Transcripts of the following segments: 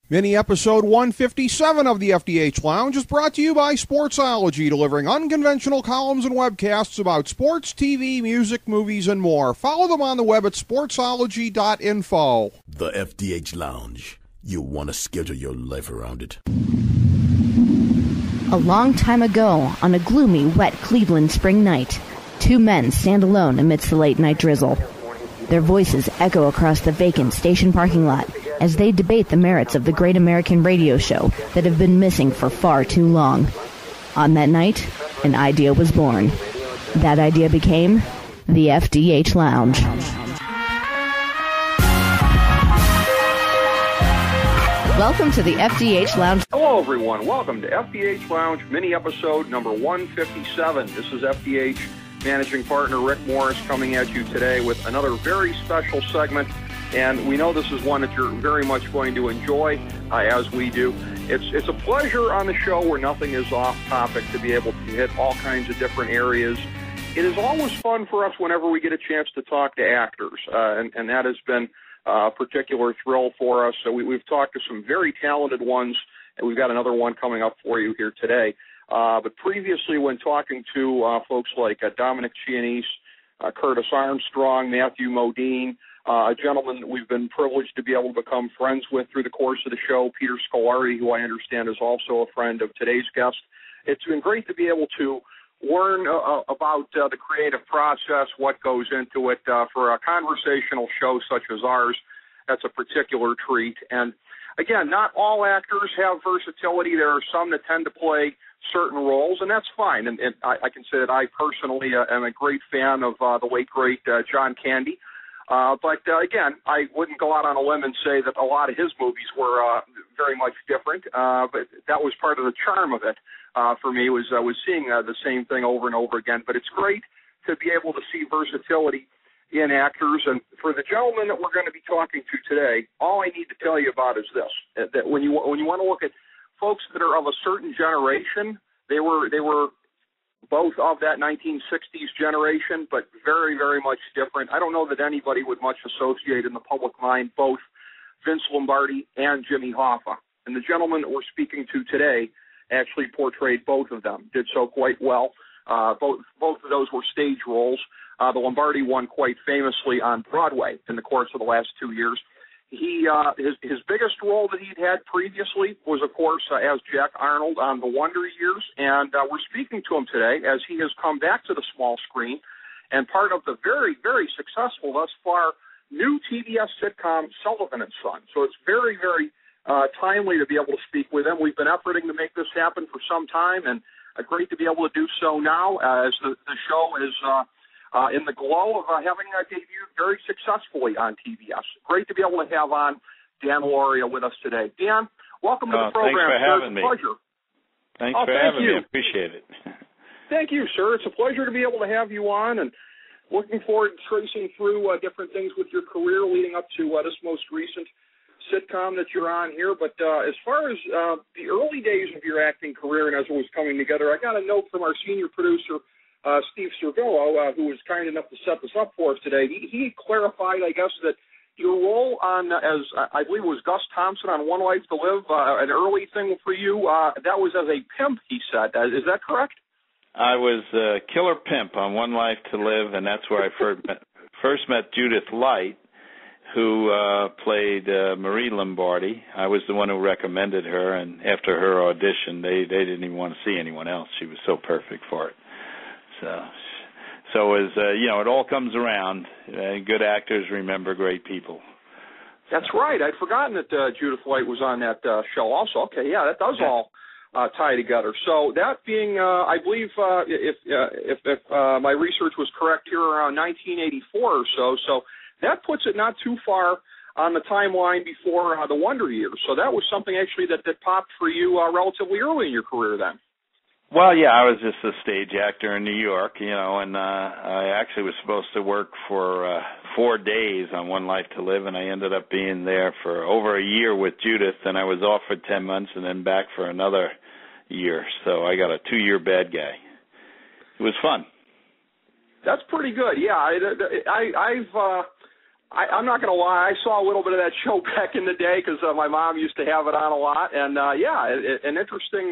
Mini episode 157 of the FDH Lounge is brought to you by Sportsology, delivering unconventional columns and webcasts about sports, TV, music, movies, and more. Follow them on the web at sportsology.info. The FDH Lounge. You want to schedule your life around it. A long time ago, on a gloomy, wet Cleveland spring night, two men stand alone amidst the late-night drizzle. Their voices echo across the vacant station parking lot as they debate the merits of the great American radio show that have been missing for far too long. On that night, an idea was born. That idea became the FDH Lounge. Welcome to the FDH Lounge. Hello, everyone. Welcome to FDH Lounge mini episode number 157. This is FDH Managing Partner Rick Morris coming at you today with another very special segment. And we know this is one that you're very much going to enjoy, as we do. It's a pleasure on the show where nothing is off topic to be able to hit all kinds of different areas. It is always fun for us whenever we get a chance to talk to actors, and that has been a particular thrill for us. So we've talked to some very talented ones, and we've got another one coming up for you here today. But previously, when talking to folks like Dominic Chianese, Curtis Armstrong, Matthew Modine, a gentleman that we've been privileged to be able to become friends with through the course of the show, Peter Scolari, who I understand is also a friend of today's guest. It's been great to be able to learn about the creative process, what goes into it. For a conversational show such as ours, that's a particular treat. And again, not all actors have versatility. There are some that tend to play certain roles, and that's fine. And I can say that I personally am a great fan of the late, great John Candy. But again, I wouldn't go out on a limb and say that a lot of his movies were very much different, but that was part of the charm of it for me, was seeing the same thing over and over again. But it's great to be able to see versatility in actors. And for the gentleman that we're going to be talking to today, all I need to tell you about is this, that when you want to look at folks that are of a certain generation, they were both of that 1960s generation, but very, very much different. I don't know that anybody would much associate in the public mind both Vince Lombardi and Jimmy Hoffa. And the gentleman that we're speaking to today actually portrayed both of them, did so quite well. Both of those were stage roles. The Lombardi one quite famously on Broadway in the course of the last 2 years. His biggest role that he'd had previously was, of course, as Jack Arnold on The Wonder Years, and we're speaking to him today as he has come back to the small screen and part of the very, very successful thus far new TBS sitcom Sullivan Son. So it's very, very timely to be able to speak with him. We've been efforting to make this happen for some time, and great to be able to do so now as the show is in the glow of having debuted very successfully on TBS. Great to be able to have on Dan Lauria with us today. Dan, welcome to the program. Thanks for having me. It's a pleasure. Thanks for having me. I appreciate it. Thank you, sir. It's a pleasure to be able to have you on, and looking forward to tracing through different things with your career leading up to this most recent sitcom that you're on here. But as far as the early days of your acting career and as it was coming together, I got a note from our senior producer, Steve Servillo, who was kind enough to set this up for us today. He clarified, I guess, that your role on, as I believe it was Gus Thompson on One Life to Live, an early thing for you, that was as a pimp, he said. Is that correct? I was a killer pimp on One Life to Live, and that's where I first met Judith Light, who played Marie Lombardi. I was the one who recommended her, and after her audition, they didn't even want to see anyone else. She was so perfect for it. So as it all comes around. Good actors remember great people. That's right. I'd forgotten that Judith Light was on that show also. Okay, yeah, that does all tie together. So that being, I believe, if my research was correct here, around 1984 or so. So that puts it not too far on the timeline before the Wonder Years. So that was something actually that popped for you relatively early in your career then. Well, yeah, I was just a stage actor in New York, and I actually was supposed to work for 4 days on One Life to Live, and I ended up being there for over a year with Judith, and I was off for 10 months and then back for another year. So I got a 2-year bad guy. It was fun. That's pretty good. Yeah, I've I'm not going to lie. I saw a little bit of that show back in the day because my mom used to have it on a lot. And, an interesting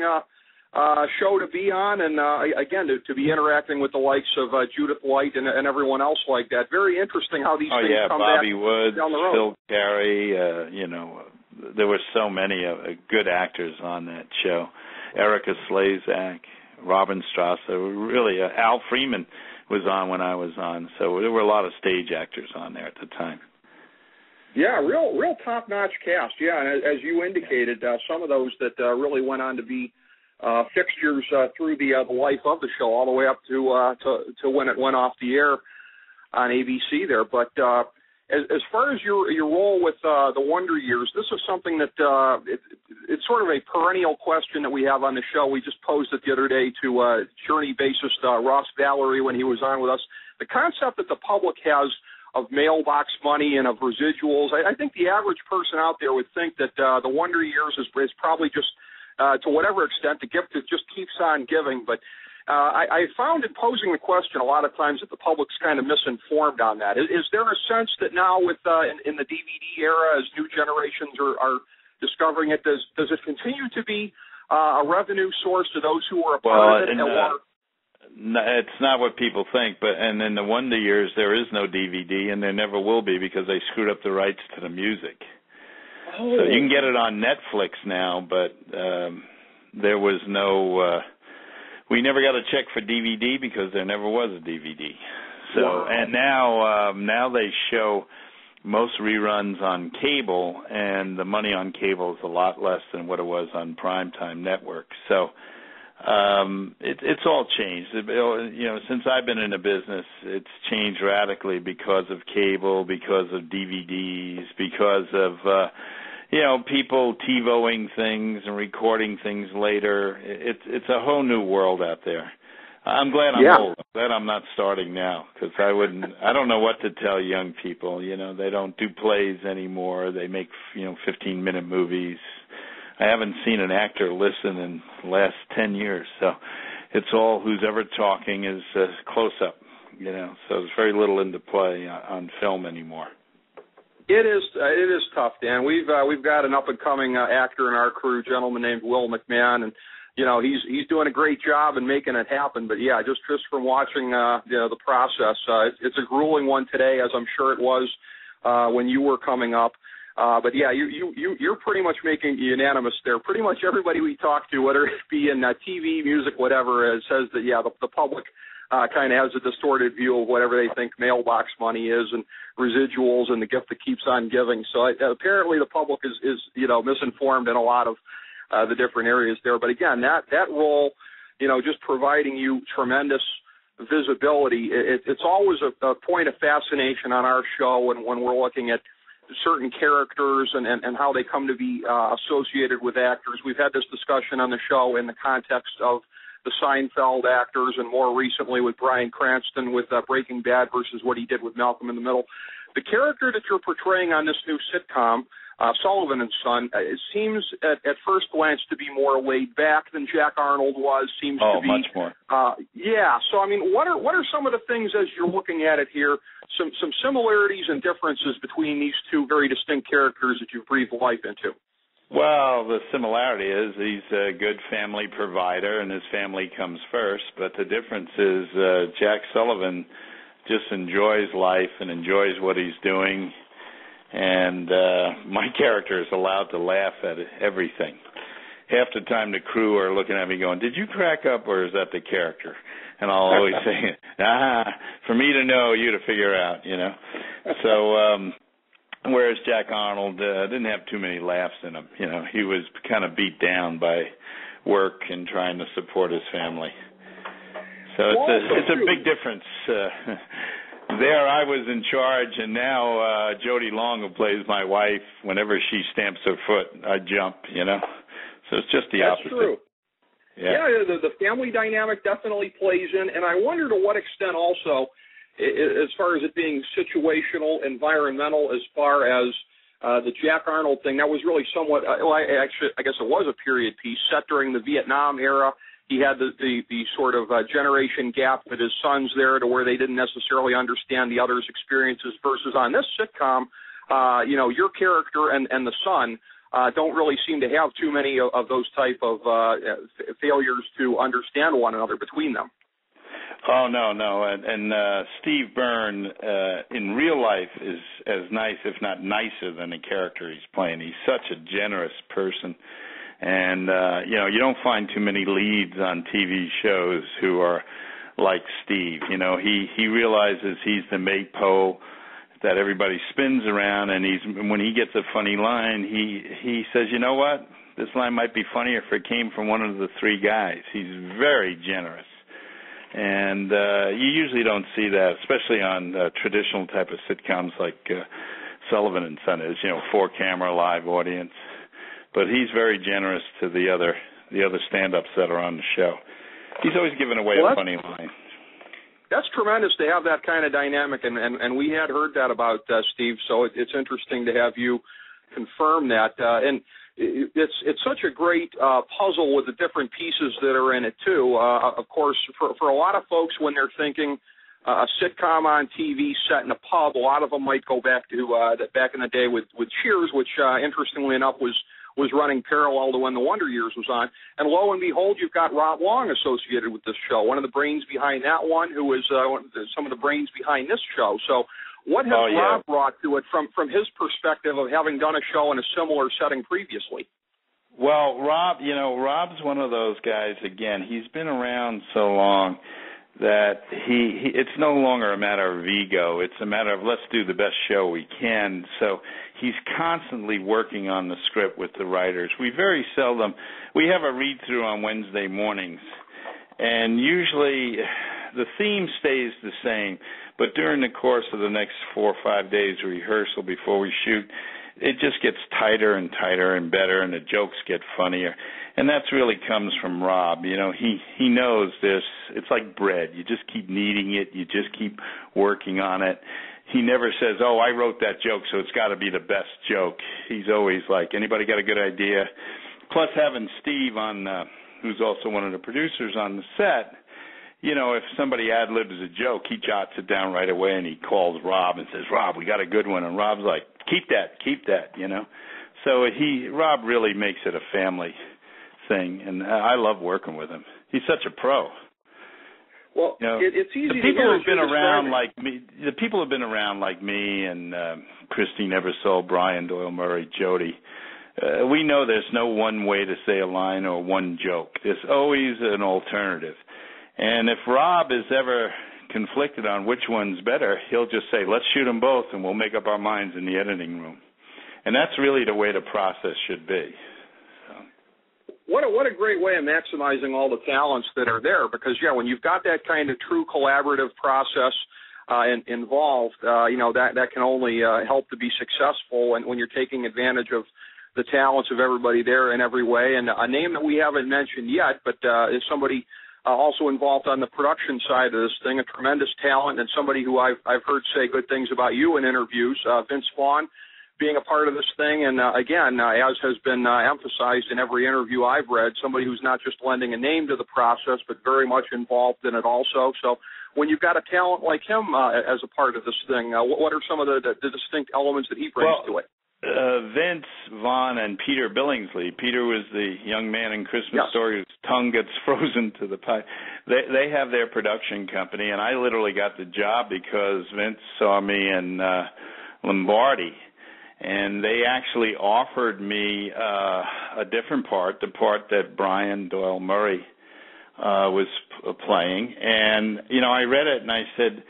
show to be on. And, again, to be interacting with the likes of Judith Light and everyone else like that. Very interesting how these things come Bobby back Woods, down the road. Phil Carey, there were so many good actors on that show. Erica Slazak, Robin Strasser, really, Al Freeman was on when I was on. So there were a lot of stage actors on there at the time. Yeah, real top-notch cast. Yeah, and as you indicated, some of those that really went on to be fixtures through the life of the show, all the way up to when it went off the air on ABC there. But as far as your role with the Wonder Years, this is something that it's sort of a perennial question that we have on the show. We just posed it the other day to Journey bassist Ross Valerie when he was on with us. The concept that the public has of mailbox money and of residuals, I think the average person out there would think that the Wonder Years is probably just, to whatever extent, the gift that just keeps on giving. But I found in posing the question a lot of times that the public's kind of misinformed on that. Is there a sense that now with in the DVD era, as new generations are discovering it, does it continue to be a revenue source to those who are a part of it? It's not what people think, and in the Wonder Years there is no DVD, and there never will be because they screwed up the rights to the music. Oh. So you can get it on Netflix now, but there was no. We never got a check for DVD because there never was a DVD. So wow. And now they show most reruns on cable, and the money on cable is a lot less than what it was on primetime network. So it's all changed. Since I've been in the business, it's changed radically because of cable, because of DVDs, because of people TiVoing things and recording things later. It's a whole new world out there. I'm glad I'm old. I'm glad I'm not starting now because I don't know what to tell young people. They don't do plays anymore. They make 15-minute movies. I haven't seen an actor listen in the last 10 years. So it's all who's ever talking is close up. So there's very little into play on film anymore. It is tough, Dan. We've got an up and coming actor in our crew, a gentleman named Will McMahon, and he's doing a great job in making it happen. But yeah, just from watching the process, it's a grueling one today, as I'm sure it was when you were coming up. But yeah, you're pretty much making unanimous there. Pretty much everybody we talk to, whether it be in TV, music, whatever, says that the public kind of has a distorted view of whatever they think mailbox money is and residuals and the gift that keeps on giving. So apparently the public is misinformed in a lot of the different areas there. But again, that role, just providing you tremendous visibility, it's always a point of fascination on our show when we're looking at certain characters and how they come to be associated with actors. We've had this discussion on the show in the context of the Seinfeld actors, and more recently with Bryan Cranston with Breaking Bad versus what he did with Malcolm in the Middle. The character that you're portraying on this new sitcom, Sullivan Son, it seems at first glance to be more laid back than Jack Arnold was. Seems to be much more. So I mean, what are some of the things as you're looking at it here? Some similarities and differences between these two very distinct characters that you've breathed life into. Well, the similarity is he's a good family provider, and his family comes first. But the difference is Jack Sullivan just enjoys life and enjoys what he's doing. And my character is allowed to laugh at everything. Half the time the crew are looking at me going, "Did you crack up, or is that the character?" And I'll always say, for me to know, you to figure out, So whereas Jack Arnold didn't have too many laughs in him. He was kind of beat down by work and trying to support his family. So it's a big difference. There I was in charge, and now Jody Long, who plays my wife, whenever she stamps her foot, I jump, So it's just the opposite. That's true. Yeah, the family dynamic definitely plays in, and I wonder to what extent also, as far as it being situational, environmental, as far as the Jack Arnold thing, that was really somewhat, I guess it was a period piece set during the Vietnam era, he had the sort of generation gap with his sons there to where they didn't necessarily understand the other's experiences versus on this sitcom, your character and the son don't really seem to have too many of those type of failures to understand one another between them. Oh, no. And Steve Byrne in real life is as nice, if not nicer, than the character he's playing. He's such a generous person. And, you don't find too many leads on TV shows who are like Steve. He realizes he's the maypole that everybody spins around, and when he gets a funny line, he says, you know what, this line might be funnier if it came from one of the three guys. He's very generous. And you usually don't see that, especially on traditional type of sitcoms like Sullivan Son is, 4-camera live audience. But he's very generous to the other stand-ups that are on the show. He's always giving away a funny line. That's tremendous to have that kind of dynamic, and we had heard that about Steve, so it's interesting to have you confirm that. And it's such a great puzzle with the different pieces that are in it, too. Of course, for a lot of folks, when they're thinking a sitcom on TV set in a pub, a lot of them might go back to back in the day with Cheers, which, interestingly enough, was running parallel to when the Wonder Years was on. And lo and behold, you've got Rob Long associated with this show, one of the brains behind that one, who is some of the brains behind this show. So what has Rob brought to it from his perspective of having done a show in a similar setting previously? Well, Rob's one of those guys, again, he's been around so long that it's no longer a matter of ego. It's a matter of let's do the best show we can. So he's constantly working on the script with the writers. We have a read-through on Wednesday mornings, and usually the theme stays the same, but during the course of the next 4 or 5 days of rehearsal before we shoot, it just gets tighter and tighter and better, and the jokes get funnier. And that really comes from Rob. He knows this. It's like bread. You just keep kneading it. You just keep working on it. He never says, oh, I wrote that joke, so it's got to be the best joke. He's always like, anybody got a good idea? Plus having Steve on, who's also one of the producers on the set, if somebody ad-libs a joke, he jots it down right away, and he calls Rob and says, Rob, we got a good one. And Rob's like, keep that, So Rob really makes it a family thing, and I love working with him. He's such a pro. Well, it's easy. The people who've been around like me. The people who've been around like me and Christine Eversole, Brian Doyle Murray, Jody. We know there's no one way to say a line or one joke. There's always an alternative. And if Rob is ever conflicted on which one's better, he'll just say, let's shoot them both, and we'll make up our minds in the editing room. And that's really the way the process should be. What a great way of maximizing all the talents that are there, because, when you've got that kind of true collaborative process involved, that can only help to be successful when you're taking advantage of the talents of everybody there in every way. And a name that we haven't mentioned yet, but is somebody also involved on the production side of this thing, a tremendous talent, and somebody who I've heard say good things about you in interviews, Vince Vaughn, being a part of this thing, and again, as has been emphasized in every interview I've read, somebody who's not just lending a name to the process, but very much involved in it also. So when you've got a talent like him as a part of this thing, what are some of the distinct elements that he brings to it? Vince Vaughn and Peter Billingsley. Peter was the young man in Christmas Story whose tongue gets frozen to the pie. They have their production company, and I literally got the job because Vince saw me in Lombardi. And they actually offered me a different part, the part that Brian Doyle Murray was playing. And, I read it and I said,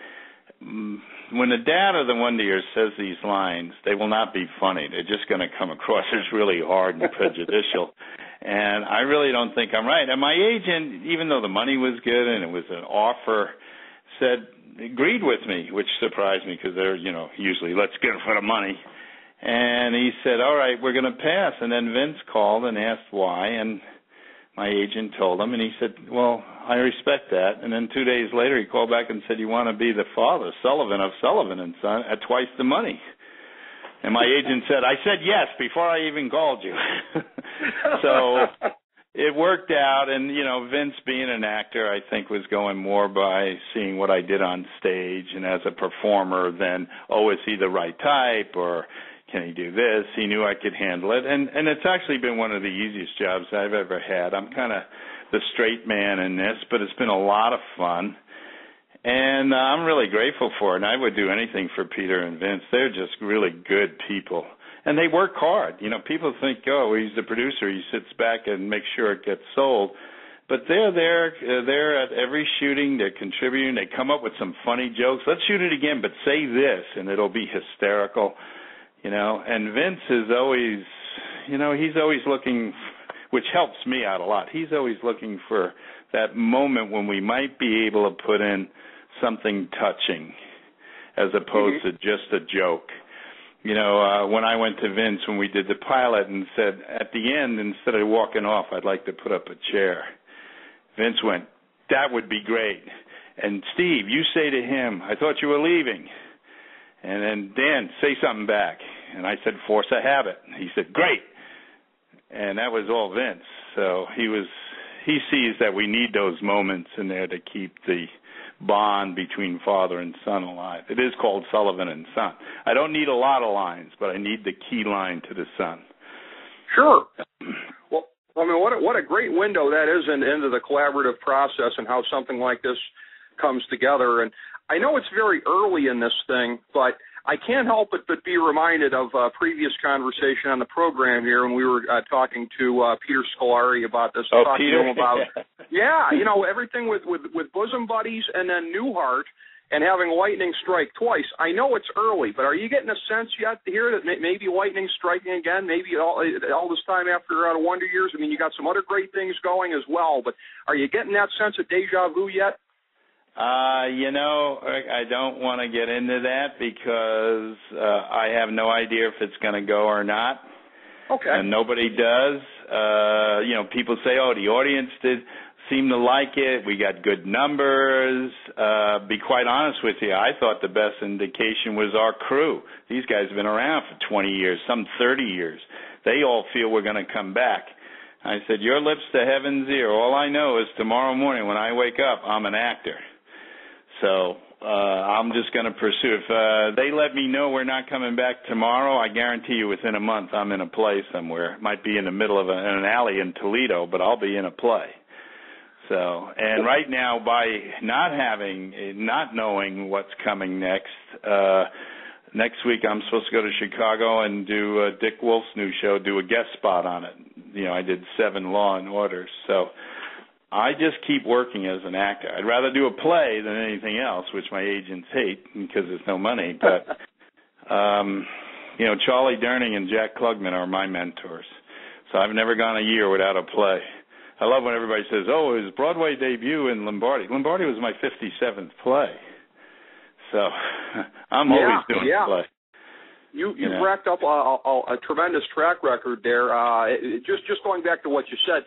when the dad of the Wonder Years says these lines, they will not be funny. They're just going to come across as really hard and prejudicial. And I really don't think I'm right. And my agent, even though the money was good and it was an offer, agreed with me, which surprised me because they're, usually let's get it for the money. And he said, all right, we're going to pass. And then Vince called and asked why, and my agent told him, and he said, well, I respect that. And then 2 days later, he called back and said, you want to be the father, Sullivan of Sullivan Son, at twice the money. And my agent said, I said yes before I even called you. So it it worked out, and, Vince being an actor, I think, was going more by seeing what I did on stage and as a performer than, is he the right type, or can he do this? He knew I could handle it, and it's actually been one of the easiest jobs I've ever had. I'm kind of the straight man in this, but it's been a lot of fun, and I'm really grateful for it, and I would do anything for Peter and Vince. They're just really good people. And they work hard. People think, he's the producer. He sits back and makes sure it gets sold. But they're there. They're at every shooting. They're contributing. They come up with some funny jokes. Let's shoot it again, but say this, and it'll be hysterical. And Vince is always, he's always looking, which helps me out a lot. He's always looking for that moment when we might be able to put in something touching as opposed to just a joke. When I went to Vince when we did the pilot and said, at the end, instead of walking off, I'd like to put up a chair. Vince went, that would be great. And Steve, you say to him, I thought you were leaving. And then Dan, say something back. And I said, force a habit. He said, great. And that was all Vince. So he sees that we need those moments in there to keep the bond between father and son alive. It is called Sullivan Son. I don't need a lot of lines, but I need the key line to the son. Sure. Well, what a great window that is into the collaborative process and how something like this comes together. And I know it's very early in this thing, but I can't help but be reminded of a previous conversation on the program here when we were talking to Peter Scolari about this. Talking to him about, everything with Bosom Buddies and then Newhart and having lightning strike twice. I know it's early, but are you getting a sense yet here that maybe lightning striking again, maybe all this time after Wonder Years? I mean, you got some other great things going as well, but are you getting that sense of deja vu yet? I don't want to get into that because I have no idea if it's going to go or not. Okay. And nobody does. People say, the audience did seem to like it. We got good numbers. Be quite honest with you, I thought the best indication was our crew. These guys have been around for 20 years, some 30 years. They all feel we're going to come back. I said, your lips to heaven's ear. All I know is tomorrow morning when I wake up, I'm an actor. So I'm just going to pursue. If they let me know we're not coming back tomorrow, I guarantee you within a month I'm in a play somewhere. It might be in the middle of an alley in Toledo, but I'll be in a play. So, and right now, by not knowing what's coming next week I'm supposed to go to Chicago and do Dick Wolf's new show, do a guest spot on it. I did 7 Law and Orders. So I just keep working as an actor. I'd rather do a play than anything else, which my agents hate because there's no money. But, Charlie Durning and Jack Klugman are my mentors. So I've never gone a year without a play. I love when everybody says, his Broadway debut in Lombardi. Lombardi was my 57th play. So I'm always doing a play. You've racked up a tremendous track record there. Just going back to what you said,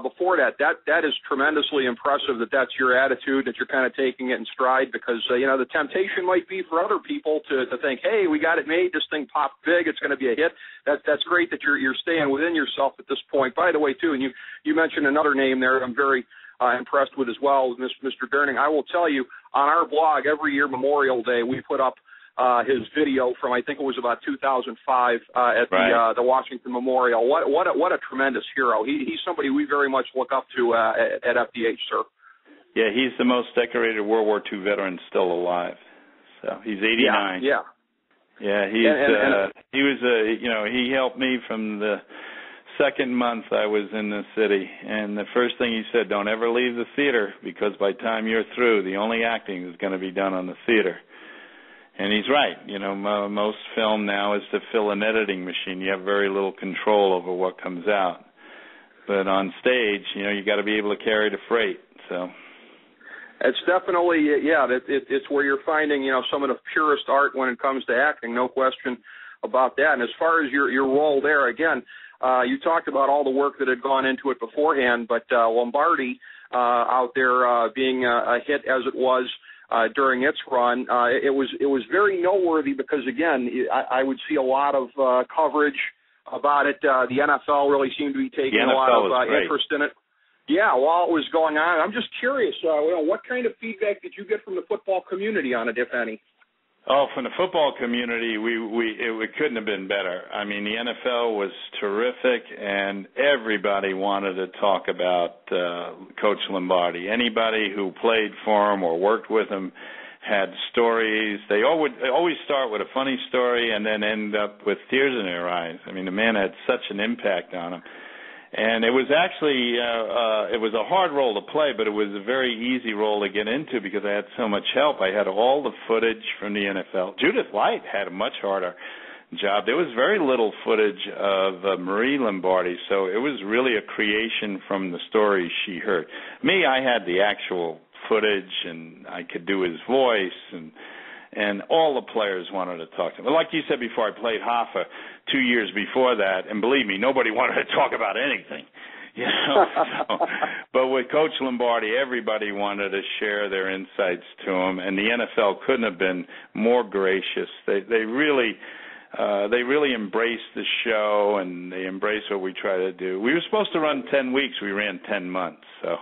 before that is tremendously impressive that's your attitude, that you're kind of taking it in stride because, the temptation might be for other people to think, hey, we got it made, this thing popped big, it's going to be a hit. That's great that you're staying within yourself at this point. By the way, too, and you mentioned another name there I'm very impressed with as well, with Mr. Durning. I will tell you, on our blog, every year Memorial Day, we put up his video from, I think it was about 2005 at the Washington Memorial. What a tremendous hero. He's somebody we very much look up to at FDH, sir. Yeah, he's the most decorated World War II veteran still alive. So he's 89. Yeah. Yeah, he helped me from the second month I was in the city, and the first thing he said, don't ever leave the theater because by the time you're through, the only acting is going to be done on the theater. And he's right. Most film now is to fill an editing machine. You have very little control over what comes out. But on stage, you got to be able to carry the freight. So it's definitely, it's where you're finding, some of the purest art when it comes to acting, no question about that. And as far as your role there, again, you talked about all the work that had gone into it beforehand, but Lombardi out there being a hit as it was, during its run, it was very noteworthy because, again, I would see a lot of coverage about it. The NFL really seemed to be taking a lot of interest in it. Yeah, while it was going on, I'm just curious, what kind of feedback did you get from the football community on it, if any? Oh, from the football community, it couldn't have been better. I mean, the NFL was terrific, and everybody wanted to talk about Coach Lombardi. Anybody who played for him or worked with him had stories. They always start with a funny story and then end up with tears in their eyes. I mean, the man had such an impact on them. And it was actually it was a hard role to play, but it was a very easy role to get into because I had so much help. I had all the footage from the NFL. Judith Light had a much harder job. There was very little footage of Marie Lombardi, so it was really a creation from the stories she heard. Me, I had the actual footage, and I could do his voice, and all the players wanted to talk to him. Like you said before, I played Hoffa 2 years before that, and believe me, nobody wanted to talk about anything. You know? But with Coach Lombardi, everybody wanted to share their insights to him, and the NFL couldn't have been more gracious. They really embraced the show, and they embraced what we try to do. We were supposed to run 10 weeks. We ran 10 months, so...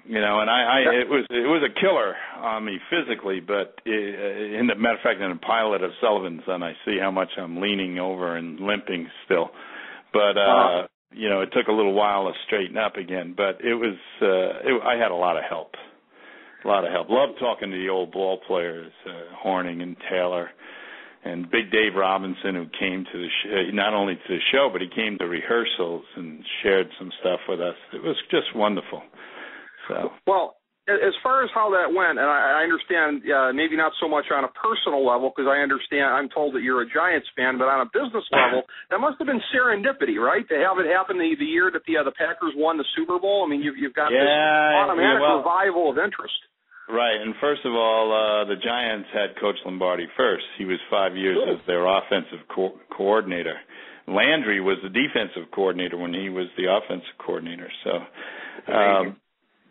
You know, and it was a killer on me physically, but in the matter of fact, in the pilot of Sullivan Son, I see how much I'm leaning over and limping still. But you know, it took a little while to straighten up again. But it was I had a lot of help, Loved talking to the old ball players, Horning and Taylor, and Big Dave Robinson, who came to the not only to the show, but he came to rehearsals and shared some stuff with us. It was just wonderful. So. Well, as far as how that went, and I understand maybe not so much on a personal level, because I'm told that you're a Giants fan, but on a business level, that must have been serendipity, right? To have it happen the year that the Packers won the Super Bowl. I mean, you've got this automatic revival of interest. Right, and first of all, the Giants had Coach Lombardi first. He was 5 years as their offensive coordinator. Landry was the defensive coordinator when he was the offensive coordinator. So.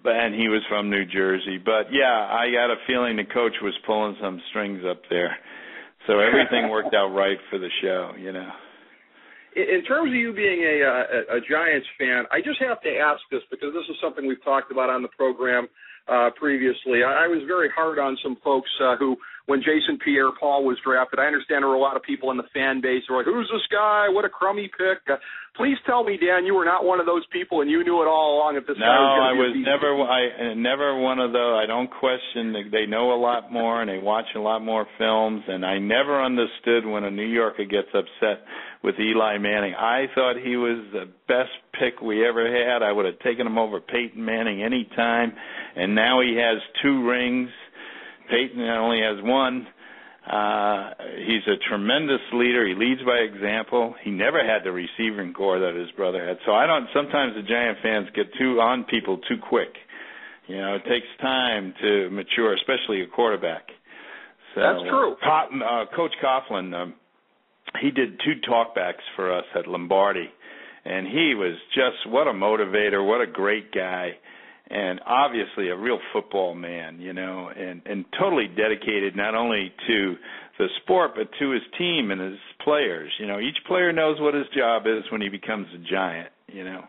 And he was from New Jersey. But, yeah, I got a feeling the coach was pulling some strings up there. So everything worked out right for the show, you know. In terms of you being a Giants fan, I just have to ask this because this is something we've talked about on the program previously. I was very hard on some folks who, when Jason Pierre-Paul was drafted, I understand there were a lot of people in the fan base who were like, who's this guy? What a crummy pick. Please tell me, Dan, you were not one of those people and you knew it all along if this guy was going to be never one of those. I don't question. They know a lot more and they watch a lot more films, and I never understood when a New Yorker gets upset with Eli Manning. I thought he was the best pick we ever had. I would have taken him over Peyton Manning any time, and now he has 2 rings. Peyton only has 1. He's a tremendous leader. He leads by example. He never had the receiving corps that his brother had. So sometimes the Giant fans get on people too quick. You know, it takes time to mature, especially a quarterback. So, that's true. Coach Coughlin, he did 2 talkbacks for us at Lombardi, and he was just, what a motivator, what a great guy. And obviously a real football man, you know, and totally dedicated not only to the sport but to his team and his players. You know, each player knows what his job is when he becomes a Giant, you know.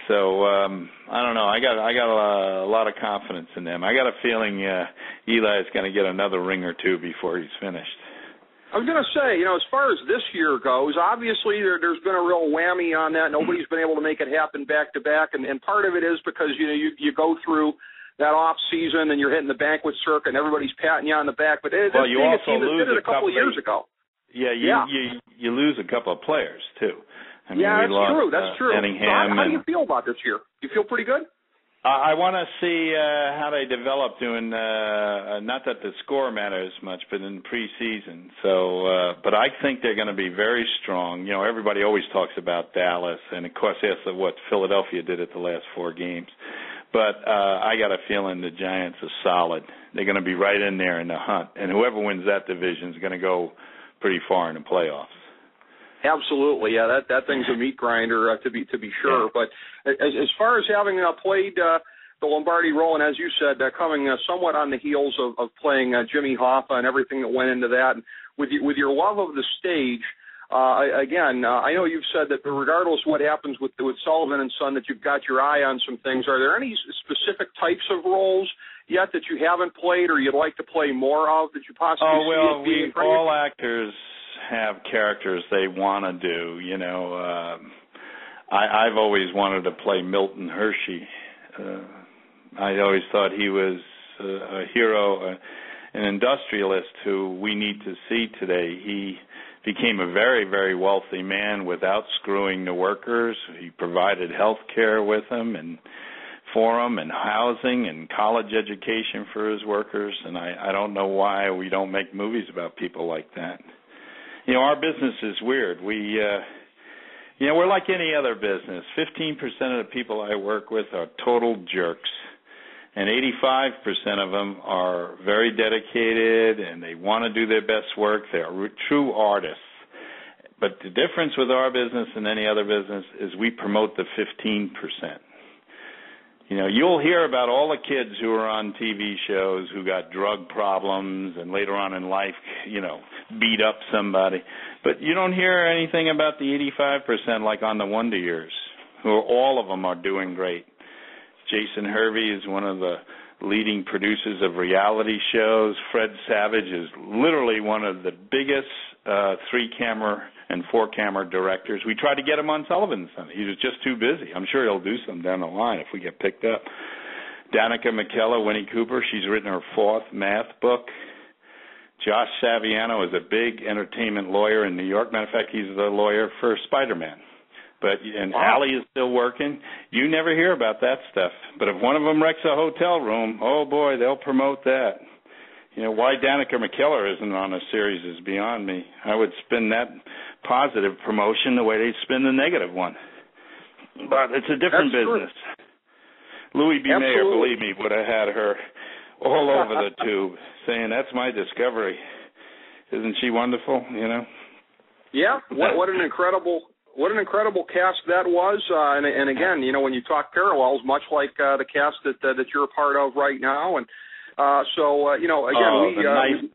So I don't know. I got a lot of confidence in them. I got a feeling Eli is going to get another ring or 2 before he's finished. I was going to say, you know, as far as this year goes, obviously there's been a real whammy on that. Nobody's been able to make it happen back-to-back, and part of it is because, you know, you go through that off season and you're hitting the banquet circuit and everybody's patting you on the back. But you also lose a couple of years ago. Yeah, you lose a couple of players, too. I mean, that's true. So how do you feel about this year? You feel pretty good? I want to see how they develop doing, not that the score matters much, but in preseason. So, but I think they're going to be very strong. You know, everybody always talks about Dallas, and of course that's what Philadelphia did at the last 4 games. But I got a feeling the Giants are solid. They're going to be right in there in the hunt, and whoever wins that division is going to go pretty far in the playoffs. Absolutely, yeah. That thing's a meat grinder to be sure. Yeah. But as far as having played the Lombardi role, and as you said, coming somewhat on the heels of playing Jimmy Hoffa and everything that went into that, and with your love of the stage, Again, I know you've said that regardless of what happens with Sullivan and Son, that you've got your eye on some things. Are there any specific types of roles yet that you haven't played or you'd like to play more of that you possibly see? All actors have characters they want to do. You know, I've always wanted to play Milton Hershey. I always thought he was a hero, an industrialist who we need to see today. He became a very, very wealthy man without screwing the workers. He provided health care with them and for them and housing and college education for his workers, and I don't know why we don't make movies about people like that. You know, our business is weird. We're like any other business. 15% of the people I work with are total jerks, and 85% of them are very dedicated and they want to do their best work. They're true artists. But the difference with our business and any other business is we promote the 15%. You know, you'll hear about all the kids who are on TV shows who got drug problems and later on in life, you know, beat up somebody. But you don't hear anything about the 85% like on the Wonder Years, who all of them are doing great. Jason Hervey is one of the leading producers of reality shows. Fred Savage is literally one of the biggest 3-camera and 4-camera directors. We tried to get him on Sullivan Son. He was just too busy. I'm sure he'll do some down the line if we get picked up. Danica McKellar, Winnie Cooper, she's written her 4th math book. Josh Saviano is a big entertainment lawyer in New York. Matter of fact, he's the lawyer for Spider-Man. And Allie is still working. You never hear about that stuff. But if one of them wrecks a hotel room, oh boy, they'll promote that. You know, why Danica McKellar isn't on a series is beyond me. I would spin that positive promotion the way they spin the negative one. But it's a different business. Louis B. Mayer, believe me, would have had her all over the tube saying, that's my discovery. Isn't she wonderful, you know? Yeah, what an incredible cast that was. And again, you know, when you talk parallels, much like the cast that you're a part of right now. And you know, again,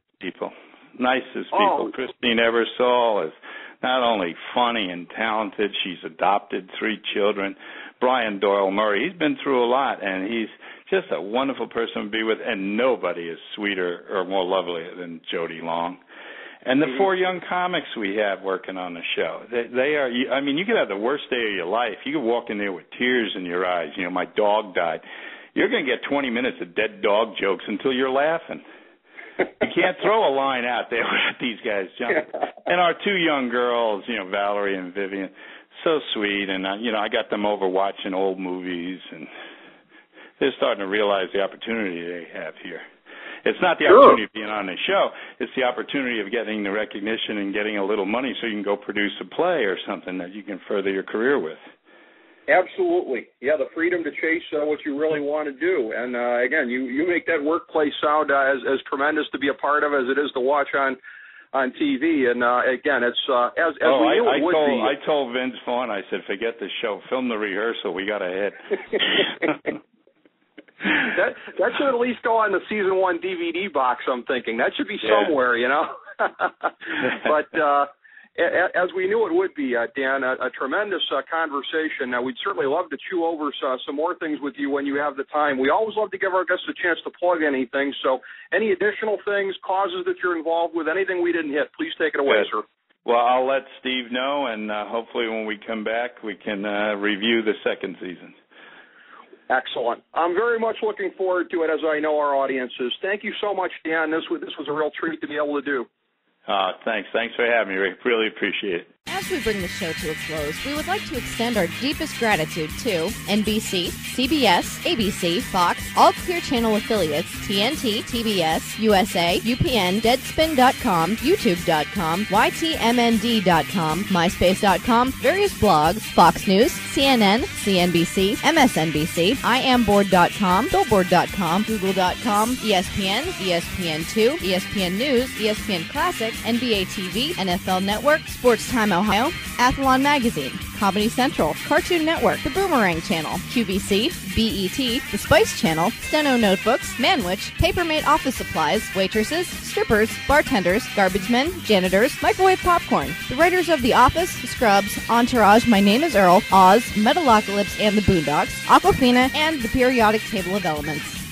nicest people. Christine Ebersol is not only funny and talented, she's adopted 3 children. Brian Doyle Murray, he's been through a lot, and he's just a wonderful person to be with, and nobody is sweeter or more lovely than Jody Long. And the 4 young comics we have working on the show, they are, I mean, you could have the worst day of your life. You could walk in there with tears in your eyes. You know, my dog died. You're going to get 20 minutes of dead dog jokes until you're laughing. You can't throw a line out there with these guys, John. And our 2 young girls, you know, Valerie and Vivian, so sweet. And, you know, I got them over watching old movies, and they're starting to realize the opportunity they have here. It's not the opportunity of being on the show. It's the opportunity of getting the recognition and getting a little money so you can go produce a play or something that you can further your career with. Absolutely. Yeah, the freedom to chase what you really want to do. And, again, you make that workplace sound as tremendous to be a part of as it is to watch on TV. And, again, it's as we knew it would be. I told Vince Vaughn, I said, forget the show. Film the rehearsal. We got a hit. That should at least go on the season 1 DVD box, I'm thinking. That should be somewhere, you know. But as we knew it would be, Dan, a tremendous conversation. Now, we'd certainly love to chew over some more things with you when you have the time. We always love to give our guests a chance to plug anything. So any additional things, causes that you're involved with, anything we didn't hit, please take it away, sir. Well, I'll let Steve know, and hopefully when we come back, we can review the 2nd season. Excellent. I'm very much looking forward to it, as I know our audience is. Thank you so much, Dan. This was a real treat to be able to do. Thanks. Thanks for having me, Rick. Really appreciate it. As we bring the show to a close, we would like to extend our deepest gratitude to NBC, CBS, ABC, Fox, all Clear Channel affiliates, TNT, TBS, USA, UPN, Deadspin.com, YouTube.com, YTMND.com, MySpace.com, various blogs, Fox News, CNN, CNBC, MSNBC, IamBoard.com, Billboard.com, Google.com, ESPN, ESPN2, ESPN News, ESPN Classic, NBA TV, NFL Network, Sports Time Ohio, Athlon Magazine, Comedy Central, Cartoon Network, The Boomerang Channel, QVC, BET, The Spice Channel, Steno Notebooks, Manwich, Papermate Office Supplies, waitresses, strippers, bartenders, garbage men, janitors, microwave popcorn, the writers of The Office, Scrubs, Entourage, My Name is Earl, Oz, Metalocalypse and the Boondocks, Aquafina, and the periodic table of elements.